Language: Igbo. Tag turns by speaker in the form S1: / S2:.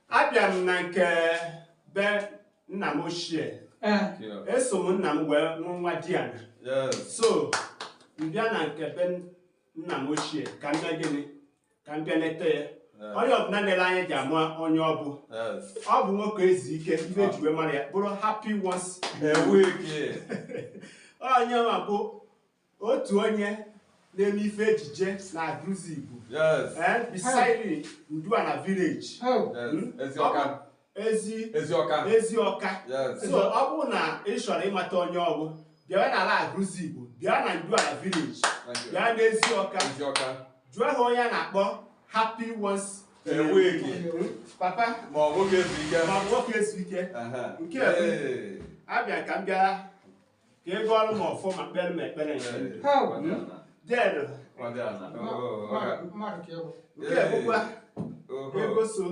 S1: abịa m na nke be nna m ochie eso m nna m wee nwa Diana so mbịa na nke be nna m ochie ka mbịa gịnị ka mbịa nete ya onye ọbụla nele anya ji ama onye ọ bụ nwoke ezi ike ife ejiwe mara ya bụrụ happy once a week onye ma bụ otu onye na-eme ife ejije na Aguluzigbo beside Nduana village Ezioka so ọ bụ na ị chọrọ ịmata onye ọbụ bịa n'ala Aguluzigbo bịa na Nduana village bịa na Ezioka jụọ ha onye a na-akpọ happy once a week papa ma ọ nwoke ezu ike nke abịa ka m bịa ka ego ọrụ m ọfụma kpere m ekpere nke bụkwa ego so